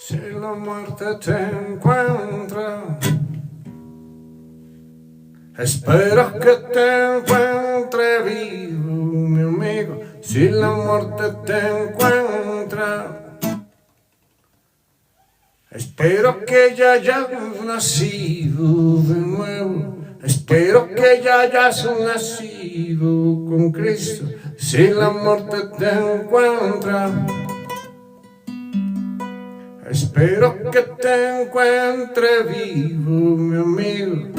Si la muerte te encuentra, espero que te encuentre vivo, mi amigo. Si la muerte te encuentra, espero que ya hayas nacido de nuevo. Espero que ya hayas nacido con Cristo. Si la muerte te encuentra, espero que te encuentre vivo, mi amigo.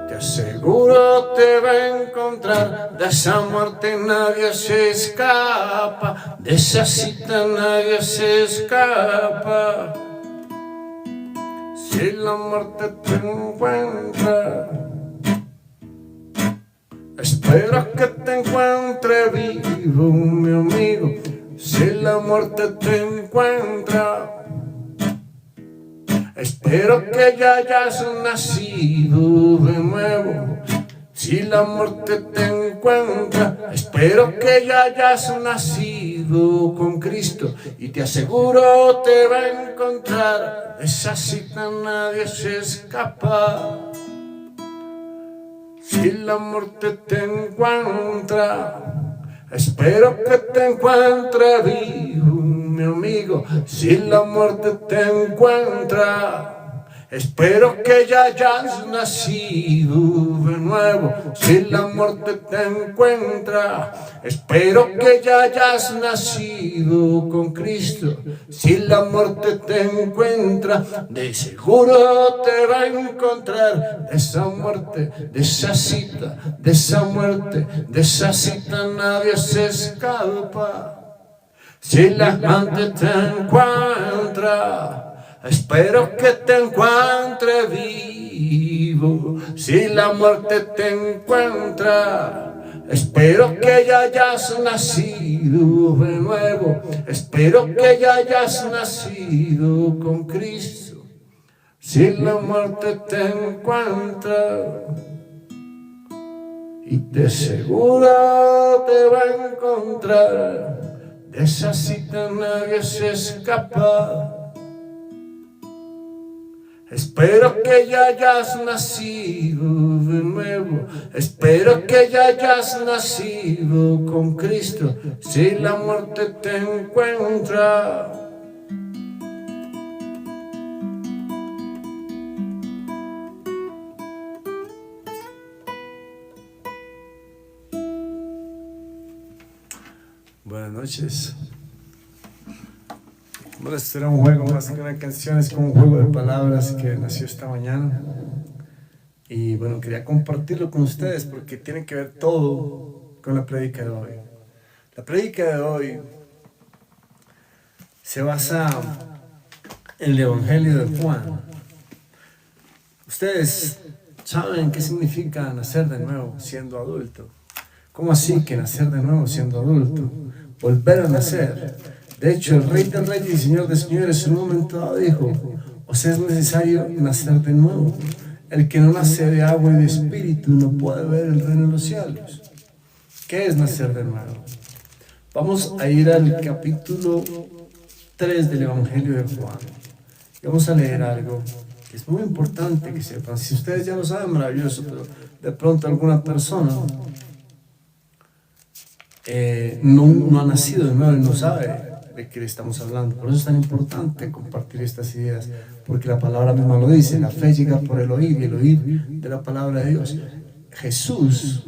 Te aseguro te va a encontrar. De esa muerte nadie se escapa. De esa cita nadie se escapa. Si la muerte te encuentra, espero que te encuentre vivo, mi amigo. Si la muerte te encuentra, espero que ya hayas nacido de nuevo. Si la muerte te encuentra, espero que ya hayas nacido con Cristo. Y te aseguro te va a encontrar. De esa cita nadie se escapa. Si la muerte te encuentra, espero que te encuentre vivo, mi amigo. Si la muerte te encuentra, espero que ya hayas nacido de nuevo. Si la muerte te encuentra, espero que ya hayas nacido con Cristo. Si la muerte te encuentra, de seguro te va a encontrar. De esa muerte, de esa cita, de esa muerte, de esa cita nadie se escapa. Si la muerte te encuentra, espero que te encuentre vivo. Si la muerte te encuentra, espero que ya hayas nacido de nuevo. Espero que ya hayas nacido con Cristo. Si la muerte te encuentra, y te seguro te va a encontrar. De esa cita nadie se escapa. Espero que ya hayas nacido de nuevo. Espero que ya hayas nacido con Cristo. Si la muerte te encuentra, buenas noches. Bueno, esto era un juego más que una canción, es como un juego de palabras que nació esta mañana. Y bueno, quería compartirlo con ustedes porque tiene que ver todo con la prédica de hoy. La prédica de hoy se basa en el Evangelio de Juan. Ustedes saben qué significa nacer de nuevo siendo adulto. ¿Cómo así que nacer de nuevo siendo adulto? Volver a nacer. De hecho, el Rey de Reyes y Señor de Señores en un momento dado dijo: o sea, es necesario nacer de nuevo. El que no nace de agua y de espíritu no puede ver el reino de los cielos. ¿Qué es nacer de nuevo? Vamos a ir al capítulo 3 del Evangelio de Juan. Y vamos a leer algo que es muy importante que sepan. Si ustedes ya lo saben, maravilloso, pero de pronto alguna persona no ha nacido de nuevo y no sabe de qué le estamos hablando. Por eso es tan importante compartir estas ideas, porque la palabra misma lo dice: la fe llega por el oír y el oír de la palabra de Dios. Jesús,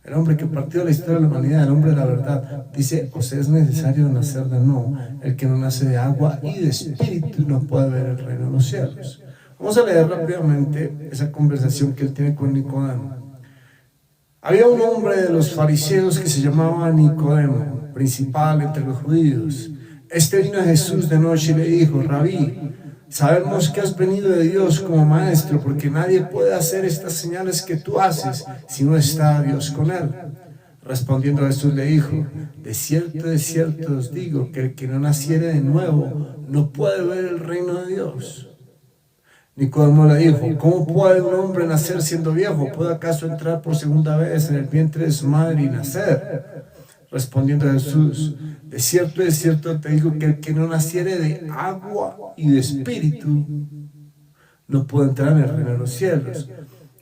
el hombre que partió la historia de la humanidad, el hombre de la verdad, dice: o sea, es necesario nacer de nuevo. El que no nace de agua y de espíritu no puede ver el reino de los cielos. Vamos a leer rápidamente esa conversación que él tiene con Nicodemo. Había un hombre de los fariseos que se llamaba Nicodemo, principal entre los judíos. Este vino a Jesús de noche y le dijo: Rabí, sabemos que has venido de Dios como maestro, porque nadie puede hacer estas señales que tú haces si no está Dios con él. Respondiendo Jesús le dijo: de cierto os digo que el que no naciere de nuevo no puede ver el reino de Dios. Nicodemo le dijo: ¿cómo puede un hombre nacer siendo viejo? ¿Puede acaso entrar por segunda vez en el vientre de su madre y nacer? Respondiendo a Jesús, de cierto te digo que el que no naciere de agua y de espíritu no puede entrar en el reino de los cielos.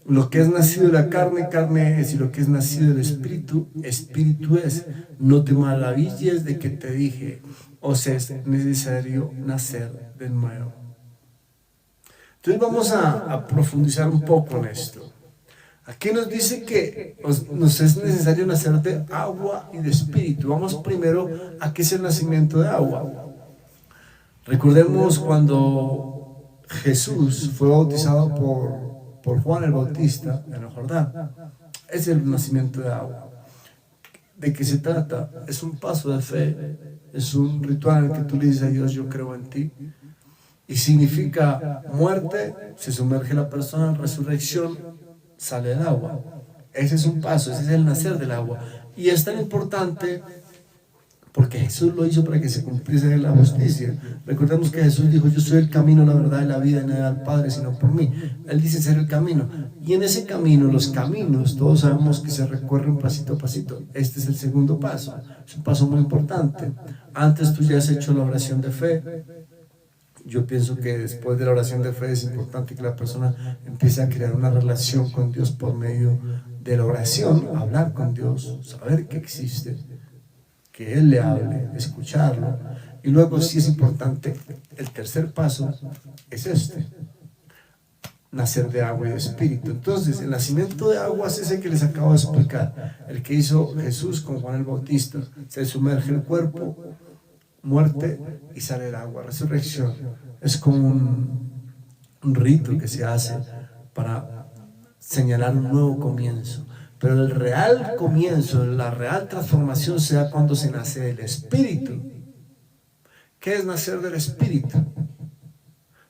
Lo que es nacido de la carne, carne es, y lo que es nacido del espíritu, espíritu es. No te maravilles de que te dije, os es necesario nacer de nuevo. Entonces vamos a profundizar un poco en esto. Aquí nos dice que nos es necesario nacer de agua y de espíritu. Vamos primero a qué es el nacimiento de agua. Recordemos cuando Jesús fue bautizado por Juan el Bautista en el Jordán. Es el nacimiento de agua. ¿De qué se trata? Es un paso de fe, es un ritual en el que tú le dices a Dios, yo creo en ti. Y significa muerte, se sumerge la persona, resurrección, sale el agua. Ese es un paso, ese es el nacer del agua. Y es tan importante porque Jesús lo hizo para que se cumpliese la justicia. Recordemos que Jesús dijo, yo soy el camino, la verdad y la vida, y nadie al Padre sino por mí. Él dice ser el camino. Y en ese camino, los caminos, todos sabemos que se recorren pasito a pasito. Este es el segundo paso. Es un paso muy importante. Antes tú ya has hecho la oración de fe. Yo pienso que después de la oración de fe es importante que la persona empiece a crear una relación con Dios por medio de la oración, hablar con Dios, saber que existe, que Él le hable, escucharlo. Y luego sí es importante, el tercer paso es este, nacer de agua y de espíritu. Entonces el nacimiento de agua es ese que les acabo de explicar, el que hizo Jesús con Juan el Bautista. Se sumerge el cuerpo, muerte, y sale el agua, resurrección. Es como un rito que se hace para señalar un nuevo comienzo. Pero el real comienzo, la real transformación se da cuando se nace del Espíritu. ¿Qué es nacer del Espíritu?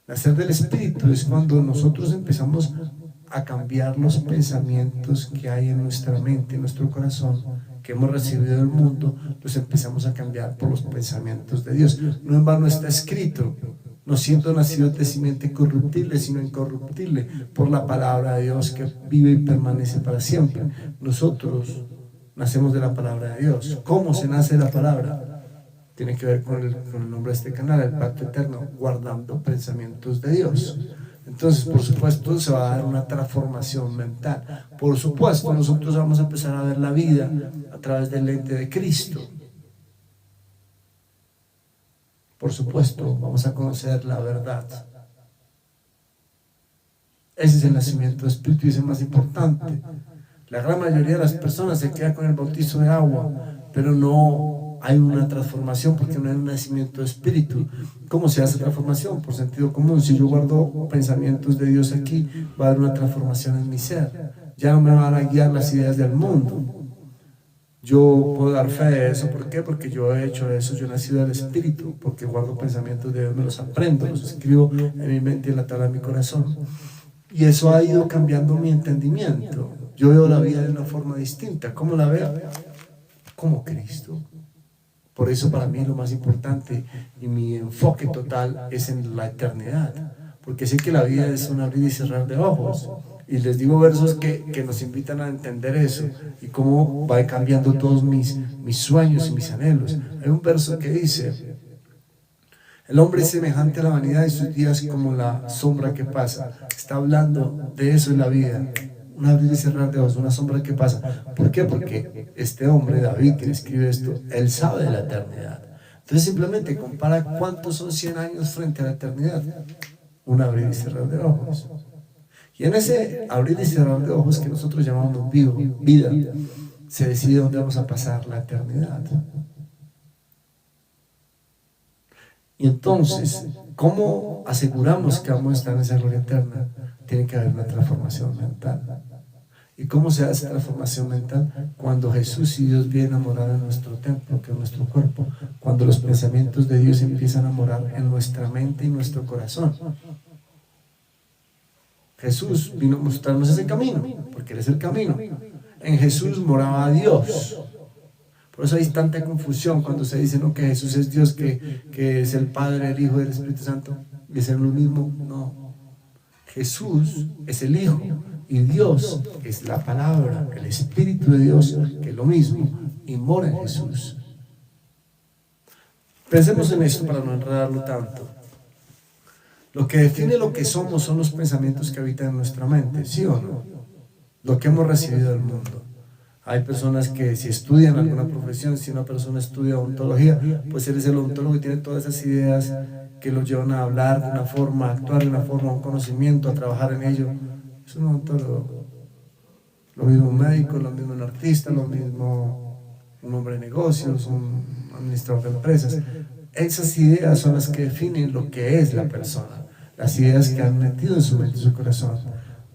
Nacer del Espíritu es cuando nosotros empezamos a cambiar los pensamientos que hay en nuestra mente, en nuestro corazón, que hemos recibido del mundo, los empezamos a cambiar por los pensamientos de Dios. No en vano está escrito, no siendo nacidos de simiente corruptible, sino incorruptible, por la palabra de Dios que vive y permanece para siempre. Nosotros nacemos de la palabra de Dios. ¿Cómo se nace de la palabra? Tiene que ver con el nombre de este canal, el pacto eterno, guardando pensamientos de Dios. Entonces, por supuesto, se va a dar una transformación mental. Por supuesto, nosotros vamos a empezar a ver la vida a través del lente de Cristo. Por supuesto, vamos a conocer la verdad. Ese es el nacimiento del Espíritu y es el más importante. La gran mayoría de las personas se queda con el bautizo de agua, pero no hay una transformación porque no hay un nacimiento de espíritu. ¿Cómo se hace transformación? Por sentido común. Si yo guardo pensamientos de Dios aquí, va a haber una transformación en mi ser. Ya no me van a guiar las ideas del mundo. Yo puedo dar fe de eso. ¿Por qué? Porque yo he hecho eso. Yo he nacido del espíritu, porque guardo pensamientos de Dios, me los aprendo, los escribo en mi mente y en la tabla de mi corazón. Y eso ha ido cambiando mi entendimiento. Yo veo la vida de una forma distinta. ¿Cómo la veo? Como Cristo. Por eso para mí lo más importante y mi enfoque total es en la eternidad, porque sé que la vida es un abrir y cerrar de ojos, y les digo versos que nos invitan a entender eso y cómo va cambiando todos mis sueños y mis anhelos. Hay un verso que dice, el hombre es semejante a la vanidad de sus días como la sombra que pasa. Está hablando de eso en la vida. Un abrir y cerrar de ojos, una sombra que pasa. ¿Por qué? Porque este hombre, David, que escribe esto, él sabe de la eternidad. Entonces simplemente compara cuántos son 100 años frente a la eternidad. Un abrir y cerrar de ojos. Y en ese abrir y cerrar de ojos que nosotros llamamos vida, se decide dónde vamos a pasar la eternidad. Y entonces, ¿cómo aseguramos que vamos a estar en esa gloria eterna? Tiene que haber una transformación mental. ¿Y cómo se hace transformación mental? Cuando Jesús y Dios vienen a morar en nuestro templo, que es nuestro cuerpo. Cuando los pensamientos de Dios empiezan a morar en nuestra mente y nuestro corazón. Jesús vino a mostrarnos ese camino, porque Él es el camino. En Jesús moraba Dios. Por eso hay tanta confusión cuando se dice ¿no? que Jesús es Dios, que es el Padre, el Hijo y el Espíritu Santo, y es lo mismo. No. Jesús es el Hijo, Y Dios es la palabra, el Espíritu de Dios, que es lo mismo, y mora en Jesús. Pensemos en esto para no enredarlo tanto. Lo que define lo que somos son los pensamientos que habitan en nuestra mente, ¿sí o no? Lo que hemos recibido del mundo. Hay personas que si estudian alguna profesión, si una persona estudia odontología, pues él es el odontólogo y tiene todas esas ideas que lo llevan a hablar de una forma, a actuar de una forma, a un conocimiento, a trabajar en ello. Es un odontólogo. Lo mismo un médico, lo mismo un artista, lo mismo un hombre de negocios, un administrador de empresas. Esas ideas son las que definen lo que es la persona, las ideas que han metido en su mente y su corazón.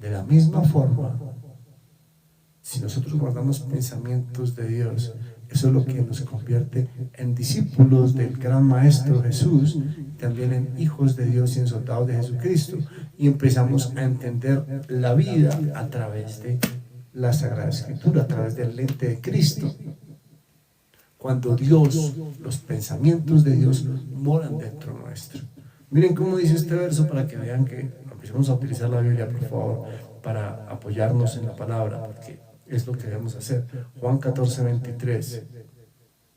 De la misma forma, si nosotros guardamos pensamientos de Dios, eso es lo que nos convierte en discípulos del gran Maestro Jesús, también en hijos de Dios y en soldados de Jesucristo, y empezamos a entender la vida a través de la Sagrada Escritura, a través del lente de Cristo. Cuando Dios, los pensamientos de Dios moran dentro nuestro. Miren cómo dice este verso para que vean que empecemos a utilizar la Biblia, por favor, para apoyarnos en la palabra, porque es lo que debemos hacer. Juan 14:23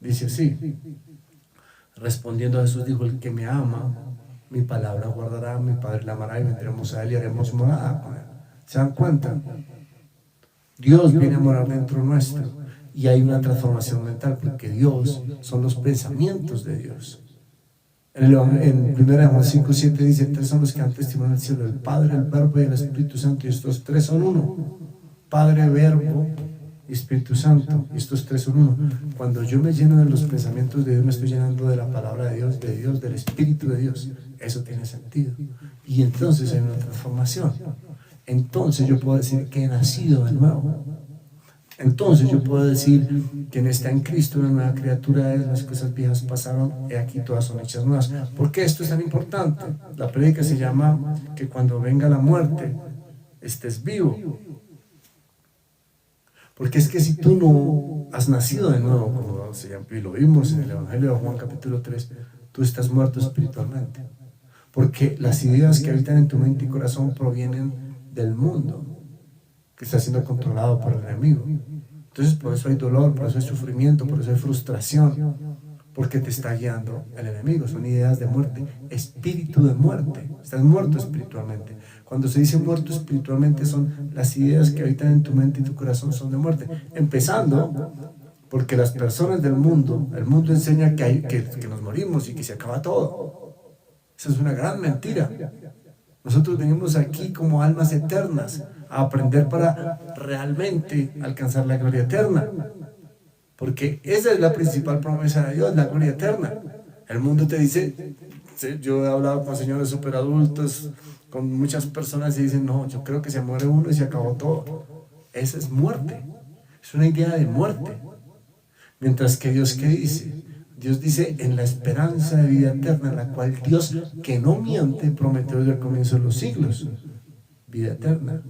dice así: respondiendo a Jesús dijo, el que me ama, mi palabra guardará, mi Padre la amará y vendremos a él y haremos morada con él. ¿Se dan cuenta? Dios viene a morar dentro nuestro y hay una transformación mental, porque Dios son los pensamientos de Dios. En 1 Juan 5:7 dice: tres son los que dan testimonio en el cielo, el Padre, el Verbo y el Espíritu Santo, y estos tres son uno. Padre, Verbo y Espíritu Santo, y estos tres son uno. Cuando yo me lleno de los pensamientos de Dios, me estoy llenando de la palabra de Dios, del Espíritu de Dios. Eso tiene sentido. Y entonces hay una transformación. Entonces yo puedo decir que he nacido de nuevo. Entonces yo puedo decir: quien está en Cristo, una nueva criatura es, las cosas viejas pasaron, y aquí todas son hechas nuevas. ¿Por qué esto es tan importante? La prédica se llama que cuando venga la muerte, estés vivo. Porque es que si tú no has nacido de nuevo, como se llama, y lo vimos en el Evangelio de Juan capítulo 3, tú estás muerto espiritualmente. Porque las ideas que habitan en tu mente y corazón provienen del mundo, que está siendo controlado por el enemigo. Entonces por eso hay dolor, por eso hay sufrimiento, por eso hay frustración, porque te está guiando el enemigo. Son ideas de muerte, espíritu de muerte. Estás muerto espiritualmente. Cuando se dice muerto espiritualmente, son las ideas que habitan en tu mente y tu corazón, son de muerte. Empezando porque las personas del mundo, el mundo enseña que nos morimos y que se acaba todo. Esa es una gran mentira. Nosotros venimos aquí como almas eternas a aprender para realmente alcanzar la gloria eterna, porque esa es la principal promesa de Dios, la gloria eterna. El mundo te dice, yo he hablado con señores superadultos, con muchas personas, y dicen: no, yo creo que se muere uno y se acabó todo. Esa es muerte, es una idea de muerte. Mientras que Dios, ¿qué dice? Dios dice: en la esperanza de vida eterna, la cual Dios, que no miente, prometió desde el comienzo de los siglos. Vida eterna.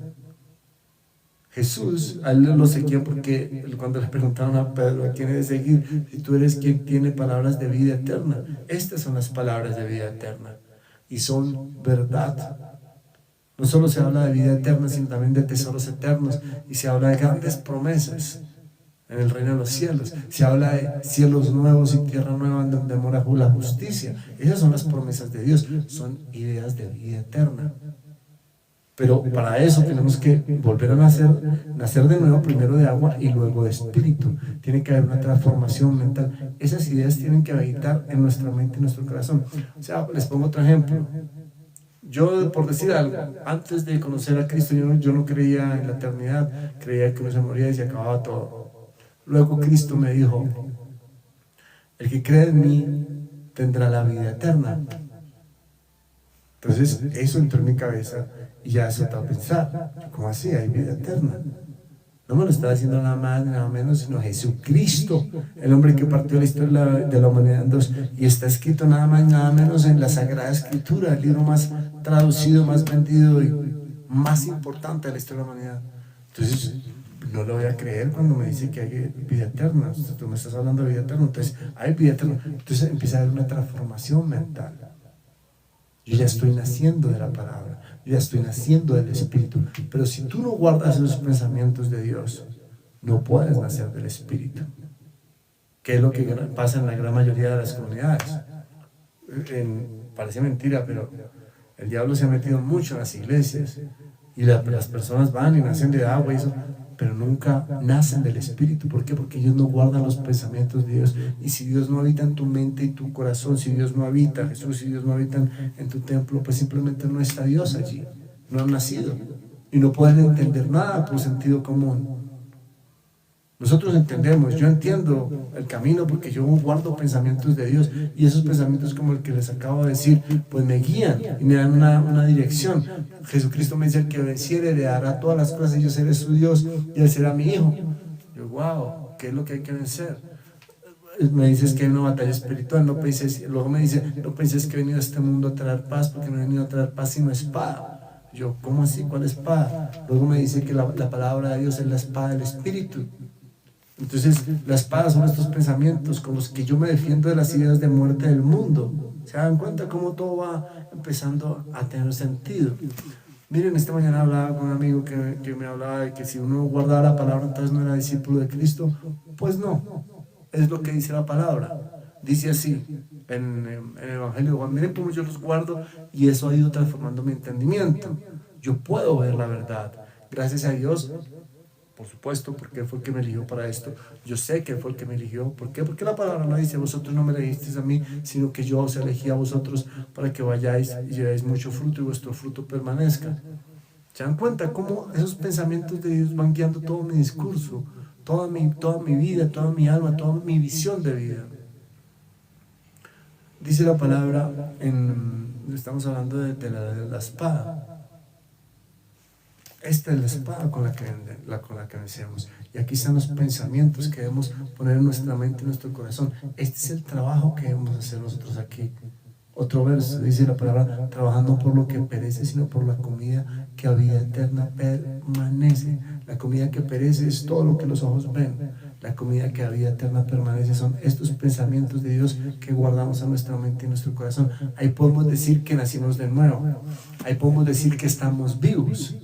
Jesús, a él lo seguía porque cuando le preguntaron a Pedro: ¿a quién he de seguir? Si tú eres quien tiene palabras de vida eterna. Estas son las palabras de vida eterna y son verdad. No solo se habla de vida eterna, sino también de tesoros eternos, y se habla de grandes promesas en el reino de los cielos. Se habla de cielos nuevos y tierra nueva en donde mora la justicia. Esas son las promesas de Dios, son ideas de vida eterna. Pero para eso tenemos que volver a nacer de nuevo, primero de agua y luego de espíritu. Tiene que haber una transformación mental. Esas ideas tienen que habitar en nuestra mente y nuestro corazón. O sea, les pongo otro ejemplo. Yo, por decir algo, antes de conocer a Cristo, yo no creía en la eternidad, creía que uno se moría y se acababa todo. Luego Cristo me dijo: el que cree en mí tendrá la vida eterna. Entonces eso entró en mi cabeza y ya eso estaba a pensar: ¿cómo así? Hay vida eterna. No me lo estaba diciendo nada más, nada menos, sino Jesucristo, el hombre que partió la historia de la humanidad en dos, y está escrito nada más, nada menos en la Sagrada Escritura, el libro más traducido, más vendido y más importante de la historia de la humanidad. Entonces no lo voy a creer cuando me dice que hay vida eterna. Tú me estás hablando de vida eterna, entonces hay vida eterna. Entonces empieza a haber una transformación mental. Yo ya estoy naciendo de la palabra. yo ya estoy naciendo del Espíritu. Pero si tú no guardas esos pensamientos de Dios, no puedes nacer del Espíritu, que es lo que pasa en la gran mayoría de las comunidades. Parece mentira, pero el diablo se ha metido mucho en las iglesias y las personas van y nacen de agua y eso, pero nunca nacen del Espíritu. ¿Por qué? Porque ellos no guardan los pensamientos de Dios. Y si Dios no habita en tu mente y tu corazón, si Dios no habita, Jesús, si Dios no habita en tu templo, pues simplemente no está Dios allí, no han nacido y no pueden entender nada por sentido común. Nosotros entendemos, yo entiendo el camino porque yo guardo pensamientos de Dios, y esos pensamientos, como el que les acabo de decir, pues me guían y me dan una dirección. Jesucristo me dice: el que venciere heredará todas las cosas y yo seré su Dios y él será mi hijo. Yo, wow, ¿qué es lo que hay que vencer? Me dices que hay una batalla espiritual, luego me dice: no penses que he venido a este mundo a traer paz, porque no he venido a traer paz sino espada. Yo, ¿cómo así? ¿Cuál espada? Luego me dice que la palabra de Dios es la espada del Espíritu. Entonces, la espada son estos pensamientos con los que yo me defiendo de las ideas de muerte del mundo. ¿Se dan cuenta cómo todo va empezando a tener sentido? Miren, esta mañana hablaba con un amigo que me hablaba de que si uno guardaba la palabra, entonces no era discípulo de Cristo. Pues no, es lo que dice la palabra. Dice así en el Evangelio de Juan: miren cómo yo los guardo, y eso ha ido transformando mi entendimiento. Yo puedo ver la verdad. Gracias a Dios, por supuesto, porque Él fue el que me eligió para esto. Yo sé que Él fue el que me eligió. ¿Por qué? Porque la palabra no dice: vosotros no me elegisteis a mí, sino que yo os elegí a vosotros para que vayáis y llevéis mucho fruto y vuestro fruto permanezca. ¿Se dan cuenta cómo esos pensamientos de Dios van guiando todo mi discurso, toda mi vida, toda mi alma, toda mi visión de vida? Dice la palabra, estamos hablando de la espada. Esta es la espada con la que vencemos. Y aquí están los pensamientos que debemos poner en nuestra mente y en nuestro corazón. Este es el trabajo que debemos hacer nosotros aquí. Otro verso dice la palabra: trabajando por lo que perece, sino por la comida que a vida eterna permanece. La comida que perece es todo lo que los ojos ven. La comida que a vida eterna permanece son estos pensamientos de Dios que guardamos en nuestra mente y en nuestro corazón. Ahí podemos decir que nacimos de nuevo. Ahí podemos decir que estamos vivos.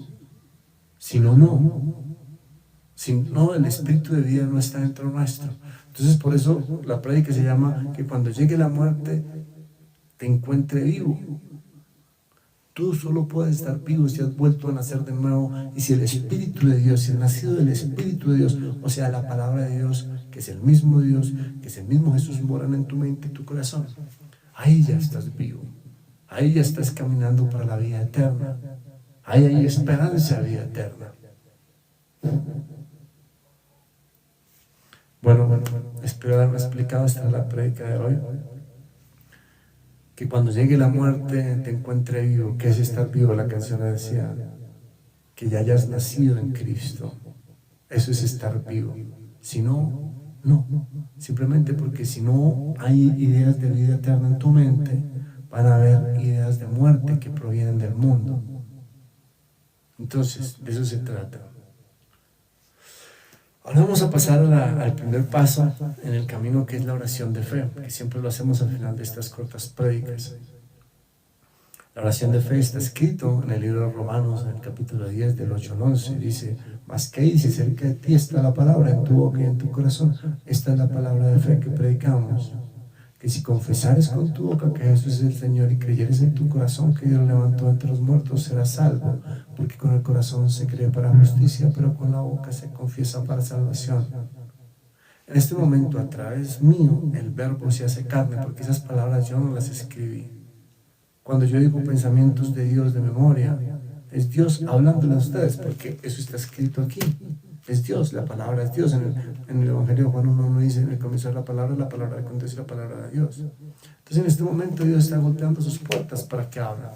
Si no, el espíritu de vida no está dentro nuestro. Entonces, por eso la prédica se llama: que cuando llegue la muerte te encuentre vivo. Tú solo puedes estar vivo si has vuelto a nacer de nuevo, y si el Espíritu de Dios, si has nacido del Espíritu de Dios, o sea, la palabra de Dios, que es el mismo Dios, que es el mismo Jesús, moran en tu mente y tu corazón. Ahí ya estás vivo. Ahí ya estás caminando para la vida eterna. Ahí hay esperanza de vida eterna. Bueno, espero haberme explicado. Esta es la prédica de hoy. Que cuando llegue la muerte te encuentre vivo. ¿Qué es estar vivo? La canción decía que ya hayas nacido en Cristo. Eso es estar vivo. Si no, no. Simplemente porque si no hay ideas de vida eterna en tu mente, van a haber ideas de muerte que provienen del mundo. Entonces, de eso se trata. Ahora vamos a pasar al primer paso en el camino, que es la oración de fe, que siempre lo hacemos al final de estas cortas prédicas. La oración de fe está escrito en el libro de Romanos, en el capítulo 10, del 8 al 11. Dice: mas ¿qué dice? Cerca de ti está la palabra, en tu boca y en tu corazón. Esta es la palabra de fe que predicamos: que si confesares con tu boca que Jesús es el Señor y creyeres en tu corazón que Dios lo levantó entre los muertos, serás salvo. Porque con el corazón se cree para justicia, pero con la boca se confiesa para salvación. En este momento, a través mío, el verbo se hace carne, porque esas palabras yo no las escribí. Cuando yo digo pensamientos de Dios de memoria, es Dios hablándole a ustedes, porque eso está escrito aquí. Es Dios, la palabra es Dios. En el Evangelio de Juan 1 dice: en el comienzo es la palabra con Dios y la palabra de Dios. Entonces, en este momento Dios está golpeando sus puertas para que abran.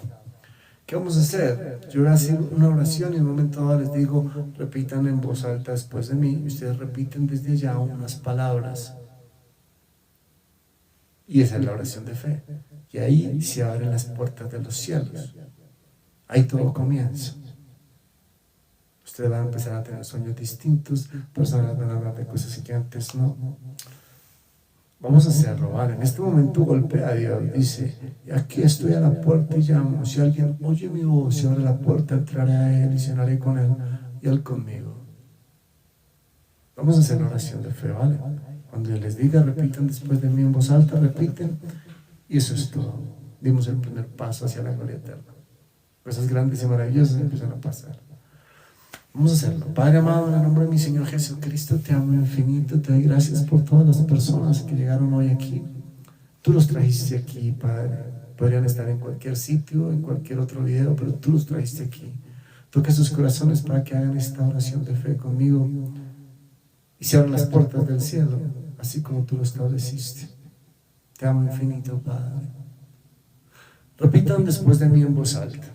¿Qué vamos a hacer? Yo voy a hacer una oración y en un momento dado les digo: repitan en voz alta después de mí, y ustedes repiten desde allá unas palabras. Y esa es la oración de fe. Y ahí se abren las puertas de los cielos. Ahí todo comienza. Ustedes van a empezar a tener sueños distintos, personas van a hablar de cosas que antes no. Vamos a hacerlo, ¿vale? En este momento golpea a Dios, dice, y aquí estoy a la puerta y llamo. Si alguien oye mi voz y abre la puerta, entraré a él y cenaré con él y él conmigo. Vamos a hacer una oración de fe, ¿vale? Cuando yo les diga, repitan después de mí en voz alta, repiten, y eso es todo. Dimos el primer paso hacia la gloria eterna. Cosas grandes y maravillosas empiezan a pasar. Vamos a hacerlo. Padre amado, en el nombre de mi Señor Jesucristo, te amo infinito, te doy gracias por todas las personas que llegaron hoy aquí. Tú los trajiste aquí, Padre. Podrían estar en cualquier sitio, en cualquier otro video, pero tú los trajiste aquí. Toca sus corazones para que hagan esta oración de fe conmigo y se abran las puertas del cielo, así como tú lo estableciste. Te amo infinito, Padre. Repitan después de mí en voz alta.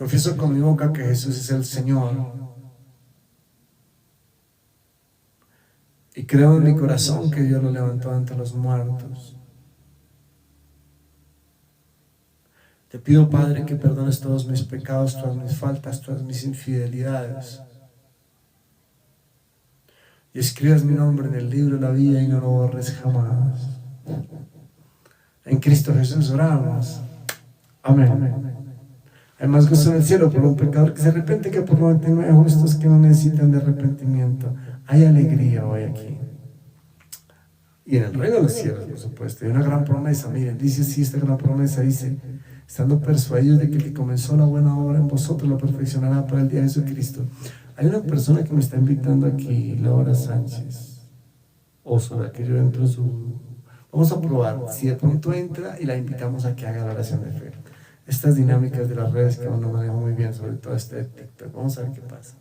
Confieso con mi boca que Jesús es el Señor y creo en mi corazón que Dios lo levantó ante los muertos. Te pido, Padre, que perdones todos mis pecados, todas mis faltas, todas mis infidelidades y escribas mi nombre en el libro de la vida y no lo borres jamás. En Cristo Jesús oramos. Amén. Hay más gozo en el cielo por un pecador que se arrepiente que por 99 justos que no necesitan de arrepentimiento. Hay alegría hoy aquí. Y en el reino de los cielos, por supuesto. Hay una gran promesa. Miren, dice así esta gran promesa. Dice, estando persuadidos de que el que comenzó la buena obra en vosotros la perfeccionará para el día de Jesucristo. Hay una persona que me está invitando aquí, Laura Sánchez. Oso, que yo entro en su... Vamos a probar. Si de pronto entra y la invitamos a que haga la oración de fe. Estas dinámicas de las redes que aún no manejo muy bien, sobre todo este de TikTok. Vamos a ver qué pasa.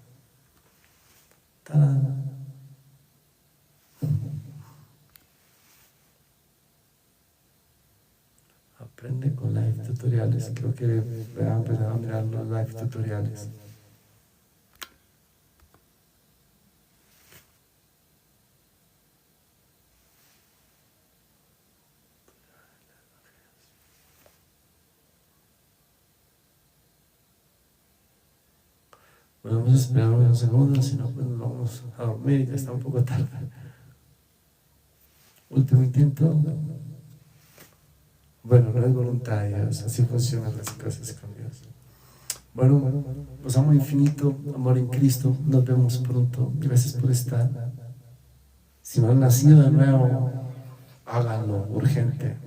¡Tarán! Aprende con live tutoriales. Creo que voy a empezar a mirar los live tutoriales. Bueno, vamos a esperar unos segundos, si no, pues nos vamos a dormir, ya está un poco tarde. Último intento. Bueno, no es voluntad de Dios, así funcionan las cosas con Dios. Bueno, pues amo infinito, amor en Cristo, nos vemos pronto. Gracias por estar. Si no han nacido de nuevo, háganlo, urgente.